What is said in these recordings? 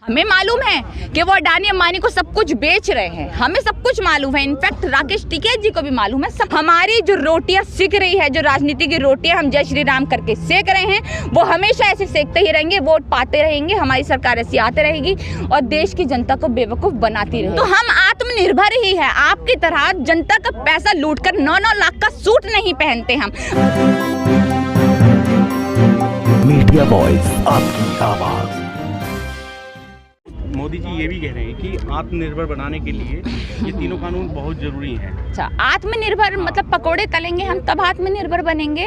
हमें मालूम है कि वो अडानी अंबानी को सब कुछ बेच रहे हैं, हमें सब कुछ मालूम है। इनफैक्ट राकेश टिकैत जी को भी मालूम है। सब हमारी जो रोटियां सिक रही है, जो राजनीति की रोटियां हम जय श्री राम करके सेक रहे हैं, वो हमेशा ऐसे सेकते ही रहेंगे, वोट पाते रहेंगे, हमारी सरकार ऐसी आती रहेगी और देश की जनता को बेवकूफ बनाती रहेगी। तो हम आत्मनिर्भर ही है, आपकी तरह जनता का पैसा लूट कर 9-9 लाख का सूट नहीं पहनते हम। मीडिया वॉइस, आपकी आवाज। मोदी जी ये भी कह रहे हैं कि आत्मनिर्भर बनाने के लिए ये तीनों कानून बहुत जरूरी हैं। अच्छा, आत्मनिर्भर मतलब पकोड़े तलेंगे हम तब आत्मनिर्भर बनेंगे,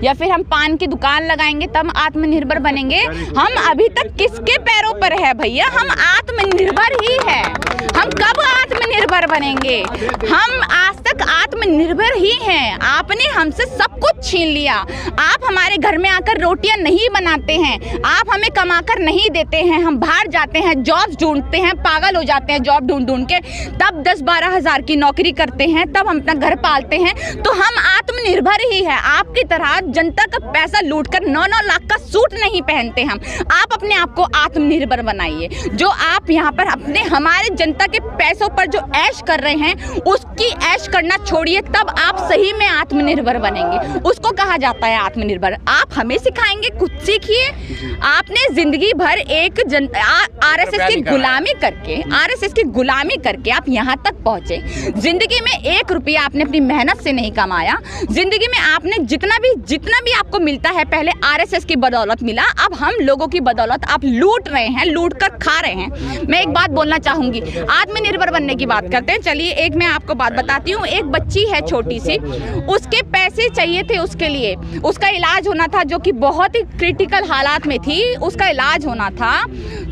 या फिर हम पान की दुकान लगाएंगे तब आत्मनिर्भर बनेंगे? हम अभी तक किसके पैरों पर है भैया? हम आत्मनिर्भर ही है। हम कब आत्मनिर्भर बनेंगे? हम आज तक आत्मनिर्भर ही हैं। आपने हमसे सब कुछ छीन लिया। आप हमारे घर में आकर रोटियां नहीं बनाते हैं, आप हमें कमाकर नहीं देते हैं। हम बाहर जाते हैं, जॉब ढूंढते हैं, पागल हो जाते हैं जॉब ढूंढ के, तब 10-12 हज़ार की नौकरी करते हैं, तब हम अपना घर पालते हैं। तो हम आत्मनिर्भर ही है। आपकी तरह जनता का पैसा लूटकर 9-9 लाख का सूट नहीं पहनते हम। आप अपने आप को आत्मनिर्भर बनाइए। जो आप यहाँ पर अपने हमारे जनता के पैसों पर जो ऐश कर रहे हैं, उसकी ऐश करना छोड़िए, तब आप सही में आत्मनिर्भर बनेंगे। उसको कहा जाता है आत्मनिर्भर। आप हमें सिखाएंगे, खुद सीखिए। आपने जिंदगी भर एक आरएसएस की गुलामी करके आप यहाँ तक पहुंचे। जिंदगी में 1 रुपया आपने अपनी मेहनत से नहीं कमाया। जिंदगी में आपने जितना भी आपको मिलता है, पहले आरएसएस की बदौलत मिला, अब हम लोगों की बदौलत आप लूट रहे हैं, लूट कर खा रहे हैं। मैं एक बात बोलना चाहूंगी, आत्मनिर्भर बनने की बात करते हैं। चलिए एक मैं आपको बात बताती हूँ। एक बच्ची है छोटी सी, उसके पैसे चाहिए थे, उसके लिए उसका इलाज होना था, जो कि बहुत ही क्रिटिकल हालात में थी। उसका इलाज होना था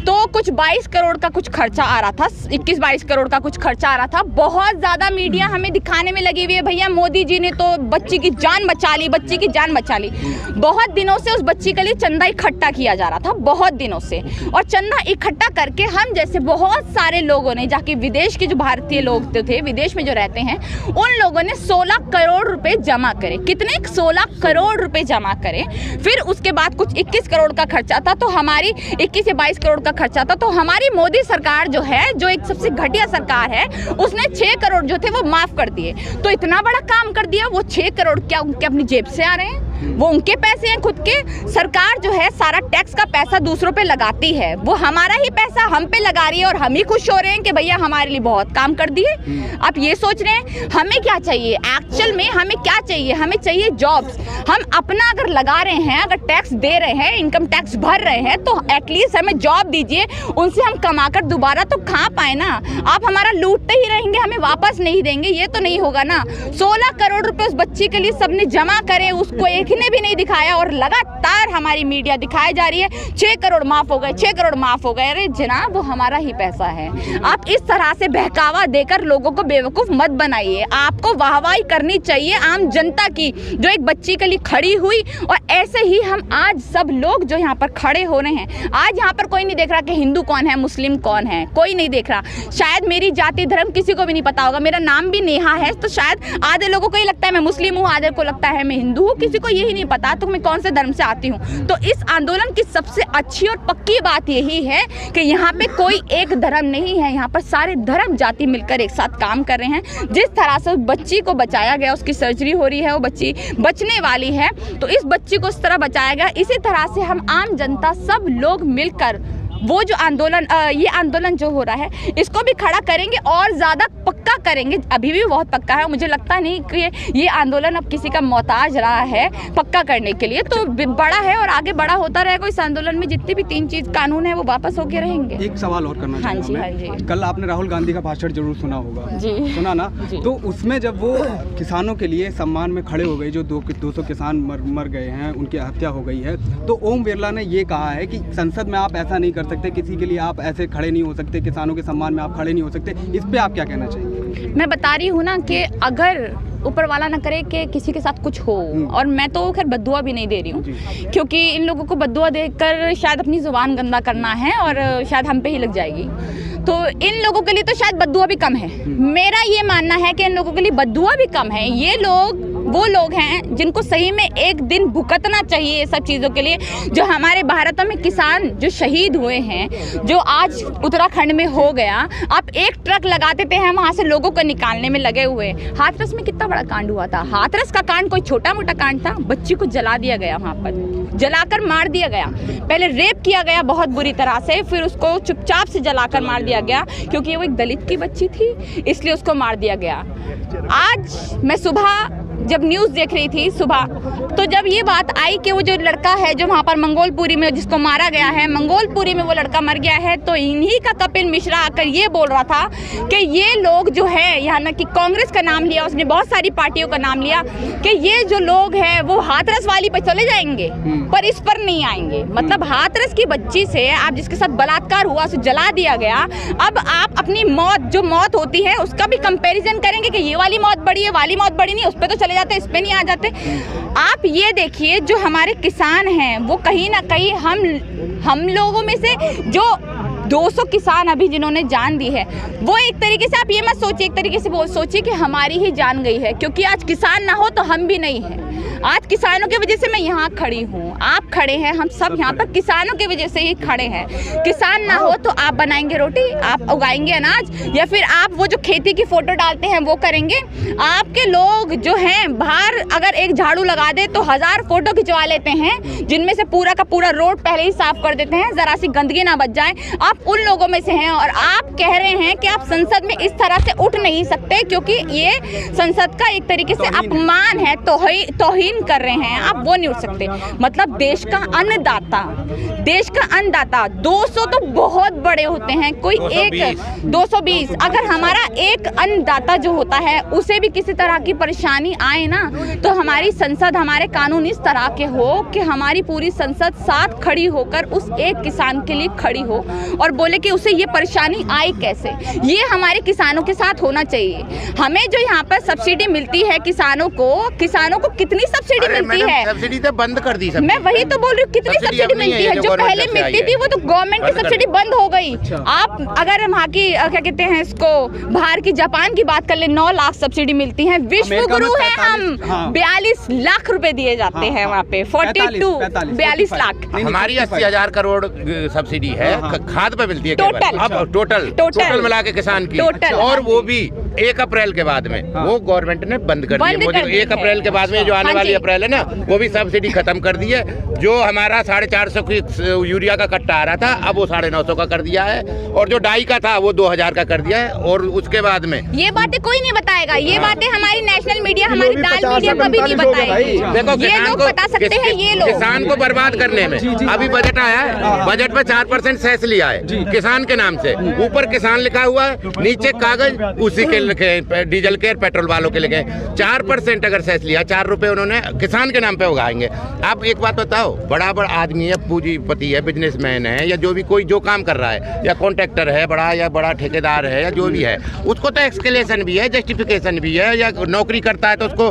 तो कुछ 22 करोड़ का कुछ खर्चा आ रहा था, 21-22 करोड़ का कुछ खर्चा आ रहा था। बहुत ज़्यादा मीडिया हमें दिखाने में लगी हुई है, भैया मोदी जी ने तो बच्ची की जान बचा ली, बच्ची की जान बचा ली। बहुत दिनों से उस बच्ची के लिए चंदा इकट्ठा किया जा रहा था, बहुत दिनों से। और चंदा इकट्ठा करके हम जैसे बहुत सारे लोगों ने जाके, विदेश के जो भारतीय लोग थे, विदेश में जो रहते हैं, उन लोगों ने 16 करोड़ रुपए जमा करे। कितने? 16 करोड़ रुपए जमा करे। फिर उसके बाद कुछ 21 करोड़ का खर्चा था, तो हमारी 21 या 22 करोड़ का खर्चा था। तो हमारी मोदी सरकार जो है, जो एक सबसे घटिया सरकार है, उसने 6 करोड़ जो थे वो माफ कर दिए। तो इतना बड़ा काम कर दिया। वो 6 करोड़ क्या उनके अपनी जेब से आ रहे हैं? वो उनके पैसे हैं खुद के। सरकार जो है सारा टैक्स का पैसा दूसरों पे लगाती है, वो हमारा ही पैसा हम पे लगा रही है और हम ही खुश हो रहे हैं कि भैया हमारे लिए बहुत काम कर दिए। आप ये सोच रहे हैं हमें क्या चाहिए? एक्चुअल में हमें क्या चाहिए? हमें चाहिए जॉब्स। हम अपना अगर लगा रहे हैं, अगर टैक्स दे रहे हैं, इनकम टैक्स भर रहे हैं, तो एटलीस्ट हमें जॉब दीजिए, उनसे हम कमाकर दोबारा तो खा पाए ना। आप हमारा लूटते ही रहेंगे, हमें वापस नहीं देंगे, ये तो नहीं होगा ना। 16 करोड़ रुपए उस बच्ची के लिए सबने जमा करे, उसको एक ने भी नहीं दिखाया, और लगातार हमारी मीडिया दिखाई जा रही है 6 करोड़ माफ हो गए, 6 करोड़ माफ हो गए। अरे जनाब, वो हमारा ही पैसा है। आप इस तरह से बहकावा देकर लोगों को बेवकूफ मत बनाइए। आपको वाहवाही करनी चाहिए आम जनता की, जो एक बच्ची के लिए खड़ी हुई। और ऐसे ही हम आज सब लोग जो यहाँ पर खड़े हो रहे हैं, आज यहाँ पर कोई नहीं देख रहा कि हिंदू कौन है, मुस्लिम कौन है, कोई नहीं देख रहा। शायद मेरी जाति धर्म किसी को भी नहीं पता होगा। मेरा नाम भी नेहा है, तो शायद आधे लोगों को ये लगता है मैं मुस्लिम हूँ, आधे को लगता है मैं हिंदू हूँ, किसी को यही नहीं पता तो मैं कौन से धर्म से आती हूँ। तो इस आंदोलन की सबसे अच्छी और पक्की बात यही है कि यहाँ पे कोई एक धर्म नहीं है, यहाँ पर सारे धर्म जाति मिलकर एक साथ काम कर रहे हैं। जिस तरह से उस बच्ची को बचाया गया, उसकी सर्जरी हो रही है, वो बच्ची बचने वाली है, तो इस बच्ची को उस तरह बचाया गया। इसी तरह से हम आम जनता सब लोग मिलकर वो जो आंदोलन, ये आंदोलन जो हो रहा है, इसको भी खड़ा करेंगे और ज़्यादा पक्का करेंगे। अभी भी बहुत पक्का है, मुझे लगता नहीं कि ये आंदोलन अब किसी का मोहताज रहा है पक्का करने के लिए। तो बड़ा है और आगे बड़ा होता रहेगा। इस आंदोलन में जितनी भी 3 चीज़ कानून है वो वापस होके रहेंगे। एक सवाल और करना चाहूँगा। हाँ जी। कल आपने राहुल गांधी का भाषण जरूर सुना होगा जी। सुना ना जी। तो उसमें जब वो किसानों के लिए सम्मान में खड़े हो गए, जो 200 किसान मर गए हैं, उनकी हत्या हो गई है, तो ओम बिरला ने ये कहा है कि संसद में आप ऐसा नहीं कर सकते, किसी के लिए आप ऐसे खड़े नहीं हो सकते, किसानों के सम्मान में आप खड़े नहीं हो सकते। इस पे आप क्या कहना चाहिए? मैं बता रही हूँ ना कि अगर ऊपर वाला ना करे कि किसी के साथ कुछ हो, और मैं तो खैर बद्दुआ भी नहीं दे रही हूँ, क्योंकि इन लोगों को बद्दुआ देकर शायद अपनी जुबान गंदा करना है और शायद हम पे ही लग जाएगी। तो इन लोगों के लिए तो शायद बद्दुआ भी कम है। मेरा ये मानना है कि इन लोगों के लिए बद्दुआ भी कम है। ये लोग वो लोग हैं जिनको सही में एक दिन भुगतना चाहिए ये सब चीज़ों के लिए। जो हमारे भारत में किसान जो शहीद हुए हैं, जो आज उत्तराखंड में हो गया, आप एक ट्रक लगा देते हैं वहाँ से लोगों को निकालने में लगे हुए। हाथरस में कितना बड़ा कांड हुआ था। हाथरस का कांड कोई छोटा मोटा कांड था। बच्ची को जला दिया गया, वहाँ पर जलाकर मार दिया गया। पहले रेप किया गया बहुत बुरी तरह से, फिर उसको चुपचाप से जलाकर मार दिया गया क्योंकि वो एक दलित की बच्ची थी, इसलिए उसको मार दिया गया। आज मैं सुबह जब न्यूज़ देख रही थी सुबह, तो जब ये बात आई कि वो जो लड़का है जो वहाँ पर मंगोलपुरी में जिसको मारा गया है, मंगोलपुरी में वो लड़का मर गया है, तो इन्हीं का कपिल मिश्रा आकर ये बोल रहा था कि ये लोग जो है, यहाँ ना कि कांग्रेस का नाम लिया उसने, बहुत सारी पार्टियों का नाम लिया, कि ये जो लोग हैं वो हाथरस वाली पर चले जाएंगे पर इस पर नहीं आएंगे। मतलब हाथरस की बच्ची से आप जिसके साथ बलात्कार हुआ उसे जला दिया गया, अब आप अपनी मौत जो मौत होती है उसका भी कंपैरिजन करेंगे कि ये वाली मौत बड़ी है, वाली मौत बड़ी नहीं, उस पर तो चले जाते, इस पे नहीं आ जाते। आप ये देखिए जो हमारे किसान हैं वो कहीं ना कहीं हम लोगों में से जो 200 किसान अभी जिन्होंने जान दी है, वो एक तरीके से आप ये मत सोचिए, एक तरीके से सोचिए कि हमारी ही जान गई है, क्योंकि आज किसान ना हो तो हम भी नहीं हैं। आज किसानों की वजह से मैं यहाँ खड़ी हूँ, आप खड़े हैं, हम सब यहाँ पर किसानों की वजह से ही खड़े हैं। किसान ना हो तो आप बनाएंगे रोटी, आप उगाएंगे अनाज, या फिर आप वो जो खेती की फोटो डालते हैं वो करेंगे। आपके लोग जो हैं बाहर अगर एक झाड़ू लगा दे तो 1000 फोटो खिंचवा लेते हैं, जिनमें से पूरा का पूरा रोड पहले ही साफ कर देते हैं, जरा सी गंदगी ना बच जाए। आप उन लोगों में से हैं और आप कह रहे हैं कि आप संसद में इस तरह से उठ नहीं सकते क्योंकि ये संसद का एक तरीके से अपमान है, तौहीन कर रहे हैं, आप वो नहीं उठ सकते। मतलब देश का अन्नदाता 200 तो बहुत बड़े होते हैं, कोई 220 अगर हमारा एक अन्नदाता जो होता है उसे भी किसी तरह की परेशानी आए ना, तो हमारी संसद, हमारे कानून इस तरह के हो कि हमारी पूरी संसद साथ खड़ी होकर उस एक किसान के लिए खड़ी हो और बोले कि उसे ये परेशानी आई कैसे। ये हमारे किसानों के साथ होना चाहिए। हमें जो यहाँ पर सब्सिडी मिलती है किसानों को कितनी सब्सिडी मिलती है? सब्सिडी तो बंद कर दी। मैं वही तो बोल रही हूँ, कितनी सब्सिडी मिलती है? जो पहले मिलती थी वो तो गवर्नमेंट की सब्सिडी बंद हो गई। आप अगर वहाँ की क्या कहते हैं इसको, बाहर की जापान की बात कर ले, 9 लाख सब्सिडी मिलती है। विश्व गुरु है हम, 42 लाख रुपए दिए जाते हैं वहाँ पे, 42 लाख। हमारी 80,000 करोड़ सब्सिडी है, खाद पे मिलती है टोटल मिला के किसान की, और वो भी 1 अप्रैल के बाद में वो गवर्नमेंट ने बंद कर दी है। 1 अप्रैल के बाद में जो आने वाली अप्रैल है ना, वो भी सब्सिडी खत्म कर दी है। जो हमारा 450 की यूरिया का कट्टा आ रहा था, अब वो 950 का कर दिया है, और जो डाई का था वो 2000 का कर दिया है। और उसके बाद में ये बातें कोई नहीं बताएगा, ये बातें हमारी नेशनल मीडिया, हमारी दाल मीडिया कभी नहीं बताएगी। देखो ये लोग बता सकते हैं, ये लोग किसान को बर्बाद करने में। अभी बजट आया है, बजट में 4% सेस लिया है किसान के नाम से, ऊपर किसान लिखा हुआ है, नीचे कागज उसी के लिखे, डीजल के पेट्रोल वालों के लिखे। 4% अगर सेस लिया, 4 रुपए उन्होंने किसान के नाम पे उगाएंगे। आप एक बात बताओ, बड़ा आदमी है, पूंजीपति है, बिजनेसमैन है, या जो भी कोई जो काम कर रहा है, या कॉन्ट्रैक्टर है बड़ा, या बड़ा ठेकेदार है, या जो भी है, उसको तो एक्सक्लेशन भी है, जस्टिफिकेशन भी है, या नौकरी करता है तो उसको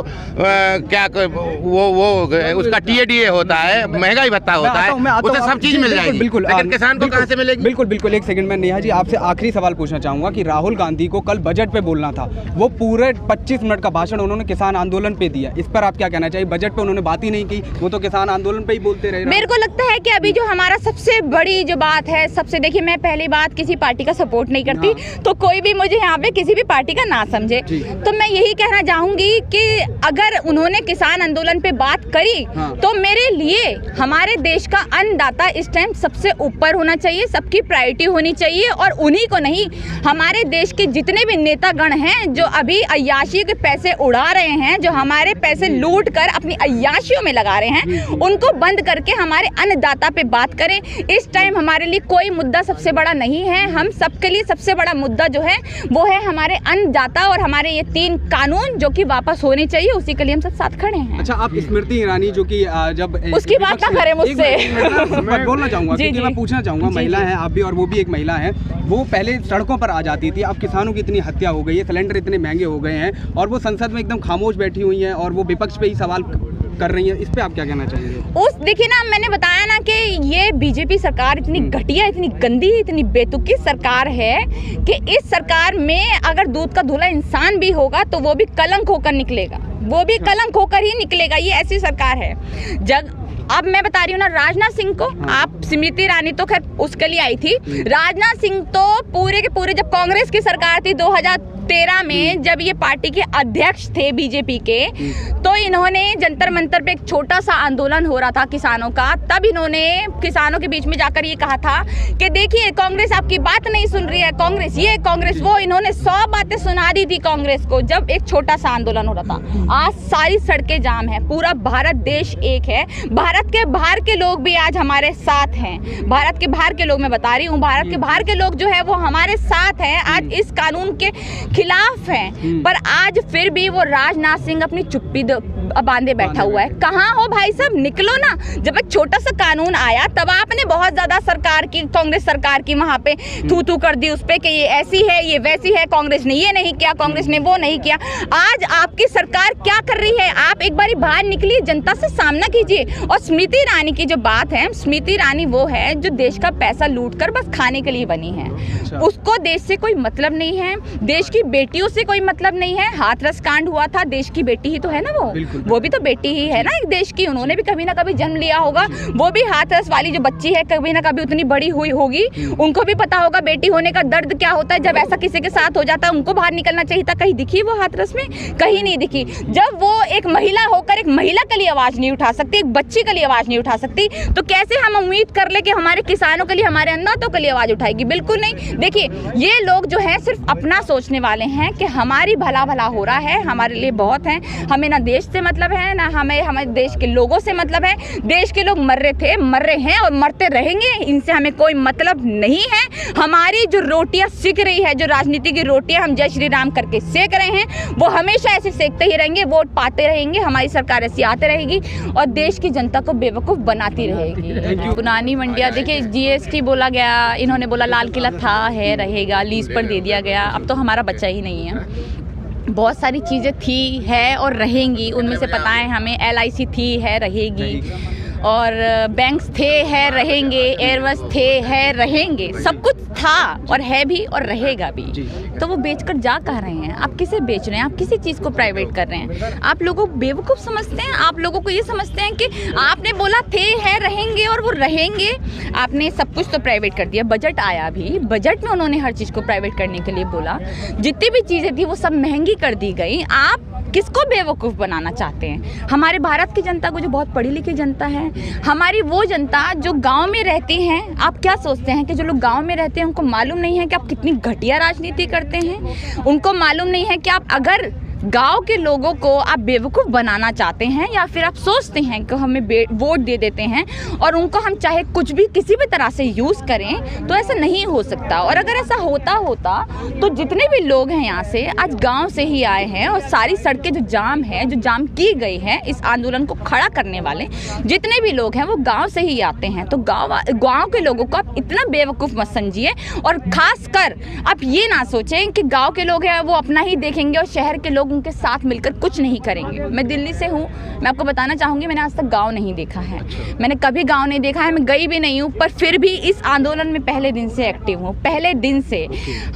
क्या वो उसका TADA होता है, महंगाई भत्ता होता है, उसे सब चीज मिल जाएगी। बिल्कुल, लेकिन किसान को कहाँ से मिलेगी? बिल्कुल। एक सेकंड में नेहा जी आपसे आखिरी सवाल पूछना चाहूंगा कि राहुल गांधी को कल बजट पे बोलना था, वो पूरे 25 मिनट का भाषण उन्होंने किसान आंदोलन पे दिया, इस पर आप क्या कहना चाहिए? बजट पे उन्होंने बात ही नहीं की, वो तो किसान आंदोलन पे ही बोलते रहे। मेरे को लगता है कि अभी जो हमारा सबसे बड़ी जो बात है, देखिए मैं पहली बात किसी पार्टी का सपोर्ट नहीं करती, तो कोई भी मुझे यहाँ पे किसी भी पार्टी का ना समझे, तो मैं यही कहना चाहूंगी कि अगर उन्होंने किसान आंदोलन पे बात करी तो मेरे लिए हमारे देश का अन्नदाता इस टाइम सबसे ऊपर होना चाहिए, सबकी प्रायोरिटी होनी चाहिए, और उन्हीं को नहीं, हमारे देश के जितने भी नेतागण हैं जो अभी अय्याशी के पैसे उड़ा रहे हैं, जो हमारे पैसे लूट कर अपनी अय्याशियों में लगा रहे हैं, उनको बंद करके हमारे अन्नदाता पे बात करें। इस टाइम हमारे लिए कोई मुद्दा सबसे बड़ा नहीं है, हम सबके लिए सबसे बड़ा मुद्दा जो है वो है हमारे अन्नदाता और हमारे ये 3 कानून जो कि वापस होने चाहिए, उसी के लिए हम सब साथ खड़े हैं। अच्छा, आप स्मृति ईरानी जो कि जब उसकी बात ना करें मुझसे, मैं बोलना चाहूंगा क्योंकि मैं पूछना चाहूंगा, महिला है आप भी और वो भी एक महिला है, वो पहले सड़कों पर आ जाती थी, अब किसानों की इतनी हत्या हो गई है, सिलेंडर इतने महंगे हो गए हैं और वो संसद में एकदम खामोश बैठी हुई हैं और वो विपक्ष पे ही सवाल कर रही है, इस पे आप क्या कहना चाहेंगे? उस देखिए ना, मैंने बताया ना कि ये बीजेपी सरकार इतनी घटिया, इतनी गंदी, इतनी बेतुकी सरकार है कि इस सरकार में अगर दूध का धुला इंसान भी होगा तो वो भी कलंक होकर निकलेगा, वो भी कलंक होकर ही निकलेगा। ये ऐसी सरकार है। अब मैं बता रही हूँ ना, राजनाथ सिंह को आप, स्मृति ईरानी तो खैर उसके लिए आई थी, राजनाथ सिंह तो पूरे के पूरे, जब कांग्रेस की सरकार थी 2013 में, जब ये पार्टी के अध्यक्ष थे बीजेपी के, तो इन्होंने जंतर मंतर पे एक छोटा सा आंदोलन हो रहा था किसानों का, तब इन्होंने किसानों के बीच में जाकर ये कहा था कि देखिए कांग्रेस आपकी बात नहीं सुन रही है, कांग्रेस ये, कांग्रेस वो। इन्होंने 100 बातें सुना दी थी कांग्रेस को जब एक छोटा सा आंदोलन हो रहा था। आज सारी सड़कें जाम है, पूरा भारत देश एक है। भारत के बाहर के लोग भी आज हमारे साथ हैं, भारत के बाहर के लोग, मैं बता रही हूँ, भारत के बाहर के लोग जो है वो हमारे साथ हैं, आज इस कानून के खिलाफ हैं। पर आज फिर भी वो राजनाथ सिंह अपनी चुप्पी बांधे बैठा हुआ है। कहाँ हो भाई साहब, निकलो ना। जब एक छोटा सा कानून आया तब आपने बहुत ज्यादा सरकार की, कांग्रेस सरकार की वहां पे थू कर दी उस पे कि ये ऐसी है, ये वैसी है, कांग्रेस ने ये नहीं किया, कांग्रेस ने वो नहीं किया। आज आपकी सरकार क्या कर रही है? आप एक बारी बाहर निकलिए, जनता से सामना कीजिए। और स्मृति ईरानी की जो बात है, स्मृति ईरानी वो है जो देश का पैसा लूट कर बस खाने के लिए बनी है। उसको देश से कोई मतलब नहीं है, देश की बेटियों से कोई मतलब नहीं है। हाथरस कांड हुआ था, देश की बेटी ही तो है ना वो भी तो बेटी ही है ना एक देश की, उन्होंने भी कभी ना कभी जन्म लिया होगा। वो भी हाथरस वाली जो बच्ची है कभी ना कभी उतनी बड़ी हुई होगी, उनको भी पता होगा बेटी होने का दर्द क्या होता है। जब ऐसा किसी के साथ हो जाता है उनको बाहर निकलना चाहिए था। कहीं दिखी वो हाथरस में? कहीं नहीं दिखी। जब वो एक महिला होकर एक महिला के लिए आवाज नहीं उठा सकती, एक बच्ची के लिए आवाज नहीं उठा सकती, तो कैसे हम उम्मीद कर ले कि हमारे किसानों के लिए, हमारे अन्नदाताओं के लिए आवाज उठाएगी? बिल्कुल नहीं। देखिए ये लोग जो है सिर्फ अपना सोचने वाले हैं कि हमारी भला भला हो रहा है, हमारे लिए बहुत है, हमें ना देश से मतलब है ना हमारे देश के लोगों से मतलब है। देश के लोग मर रहे थे, मर रहे हैं और मरते रहेंगे, इनसे हमें कोई मतलब नहीं है। हमारी जो रोटियां सिक रही है, जो राजनीति की रोटियां हम जय श्री राम करके सेक रहे हैं, वो हमेशा ऐसे सेकते ही रहेंगे, वोट पाते रहेंगे, हमारी सरकार ऐसी आते रहेगी और देश की जनता को बेवकूफ़ बनाती रहेगी। पुरानी मंडियाँ, देखिए GST बोला गया, इन्होंने बोला लाल किला था, है, रहेगा, लीज पर दे दिया गया, अब तो हमारा बच्चा ही नहीं है। बहुत सारी चीज़ें थी, है और रहेंगी, उनमें से पता है हमें। LIC थी, है, रहेगी, और बैंक्स थे, है, रहेंगे, एयरबस थे, है, रहेंगे, सब कुछ था और है भी और रहेगा भी। तो वो बेचकर जा कहाँ रहे हैं? आप किसे बेच रहे हैं? आप किसी चीज़ को प्राइवेट कर रहे हैं? आप लोगों को बेवकूफ़ समझते हैं? आप लोगों को ये समझते हैं कि आपने बोला थे, है, रहेंगे और वो रहेंगे, आपने सब कुछ तो प्राइवेट कर दिया। बजट आया भी, बजट में उन्होंने हर चीज़ को प्राइवेट करने के लिए बोला, जितनी भी चीज़ें थी वो सब महंगी कर दी गई। आप किसको बेवकूफ़ बनाना चाहते हैं? हमारे भारत की जनता को, जो बहुत पढ़ी लिखी जनता है, हमारी वो जनता जो गांव में रहती हैं। आप क्या सोचते हैं कि जो लोग गांव में रहते हैं उनको मालूम नहीं है कि आप कितनी घटिया राजनीति करते हैं? उनको मालूम नहीं है कि आप अगर गांव के लोगों को आप बेवकूफ़ बनाना चाहते हैं, या फिर आप सोचते हैं कि हमें वोट दे देते हैं और उनको हम चाहे कुछ भी किसी भी तरह से यूज़ करें, तो ऐसा नहीं हो सकता। और अगर ऐसा होता तो जितने भी लोग हैं यहाँ से आज गांव से ही आए हैं, और सारी सड़कें जो जाम है, जो जाम की गई है इस आंदोलन को खड़ा करने वाले जितने भी लोग हैं वो गाँव से ही आते हैं। तो गाँव के लोगों को आप इतना बेवकूफ़ मत समझिए, और ख़ास कर आप ये ना सोचें कि गाँव के लोग हैं वो अपना ही देखेंगे और शहर के लोग उनके साथ मिलकर कुछ नहीं करेंगे। मैं दिल्ली से हूँ, मैं आपको बताना चाहूँगी, मैंने आज तक गांव नहीं देखा है, मैंने कभी गांव नहीं देखा है, मैं गई भी नहीं हूँ, पर फिर भी इस आंदोलन में पहले दिन से एक्टिव हूँ। पहले दिन से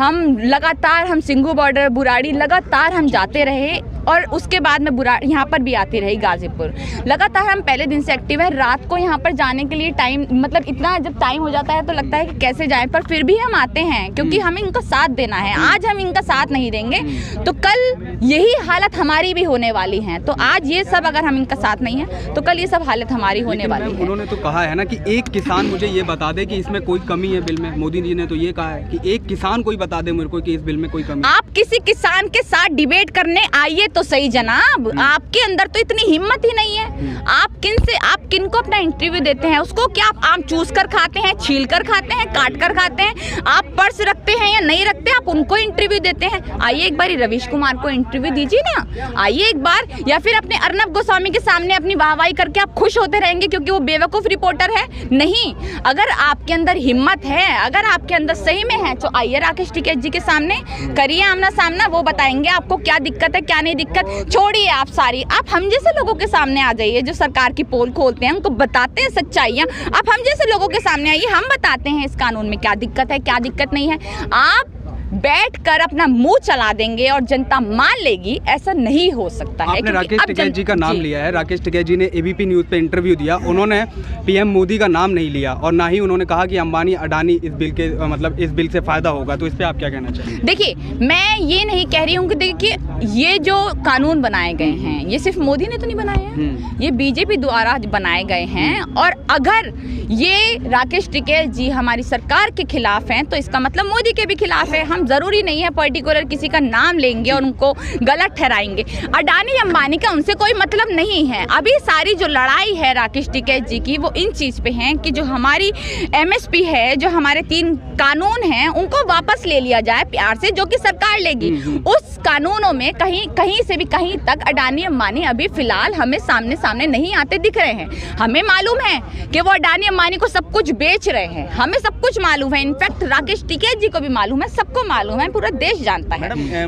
हम लगातार, हम सिंघू बॉर्डर, बुराड़ी, लगातार हम जाते रहे, और उसके बाद मैं यहाँ पर भी आती रही, गाजीपुर। लगातार हम पहले दिन से एक्टिव है। रात को यहाँ पर जाने के लिए टाइम, मतलब इतना जब टाइम हो जाता है तो लगता है कि कैसे जाएं, पर फिर भी हम आते हैं क्योंकि हमें इनका साथ देना है। आज हम इनका साथ नहीं देंगे तो कल यही हालत हमारी भी होने वाली है। तो आज ये सब, अगर हम इनका साथ नहीं है तो कल ये सब हालत हमारी होने वाली है। उन्होंने तो कहा है ना कि एक किसान मुझे ये बता दे कि इसमें कोई कमी है बिल में। मोदी जी ने तो ये कहा है कि एक किसान कोई बता दे मेरे को कि इस बिल में कोई कमी। आप किसी किसान के साथ डिबेट करने आइए तो सही जनाब, आपके अंदर तो इतनी हिम्मत ही नहीं है। आप किनको अपना इंटरव्यू देते हैं? उसको क्या आप आम चूस कर खाते हैं, छील कर खाते हैं, काट कर खाते हैं? आप पर्स रखते हैं या नहीं रखते, आप उनको इंटरव्यू देते हैं? आइए एक बार रवीश कुमार को इंटरव्यू दीजिए ना, आइए एक बार। या फिर अपने अर्नब गोस्वामी के सामने अपनी वाहवाही करके आप खुश होते रहेंगे क्योंकि वो बेवकूफ रिपोर्टर है? नहीं, अगर आपके अंदर हिम्मत है, अगर आपके अंदर सही में है, तो आइए राकेश टिकैत जी के सामने, करिए आमना सामना, वो बताएंगे आपको क्या दिक्कत है क्या नहीं दिक्कत। छोड़िए आप सारी, आप हम जैसे लोगों के सामने आ जाइए, जो सरकार की पोल खोलते हैं उनको बताते हैं सच्चाइयाँ। आप हम जैसे लोगों के सामने आइए, हम बताते हैं इस कानून में क्या दिक्कत है क्या दिक्कत नहीं है। आप बैठकर अपना मुंह चला देंगे और जनता मान लेगी, ऐसा नहीं हो सकता है। आपने राकेश टिकैत जी का नाम लिया है। राकेश टिकैत जी ने एबीपी न्यूज़ पे इंटरव्यू दिया, उन्होंने पीएम मोदी का नाम नहीं लिया और ना ही उन्होंने कहा कि अंबानी अडानी इस बिल के मतलब इस बिल से फायदा होगा। तो इस पे आप क्या कहना चाहेंगे? देखिए, मैं ये नहीं कह रही हूँ कि देखिए ये जो कानून बनाए गए हैं ये सिर्फ मोदी ने तो नहीं बनाए हैं, ये बीजेपी द्वारा बनाए गए हैं। और अगर ये राकेश टिकैत जी हमारी सरकार के खिलाफ हैं तो इसका मतलब मोदी के भी खिलाफ है। हम जरूरी नहीं है पर्टिकुलर किसी का नाम लेंगे और उनको गलत ठहराएंगे। अडानी अंबानी का उनसे कोई मतलब नहीं है। अभी सारी जो लड़ाई है राकेश टिकैत जी की वो इन चीज़ पे है कि जो हमारी एमएसपी है, जो हमारे 3 कानून हैं उनको वापस ले लिया जाए प्यार से, जो कि सरकार लेगी। उस कानूनों में कहीं से भी कहीं तक अडानी अंबानी अभी फिलहाल हमें सामने नहीं आते दिख रहे हैं। हमें मालूम है कि वो अडानी अंबानी को सब कुछ बेच रहे हैं, हमें सब कुछ मालूम है। इनफैक्ट राकेश टिकैत जी को भी मालूम है, सबको मालूम है, पूरा देश जानता है।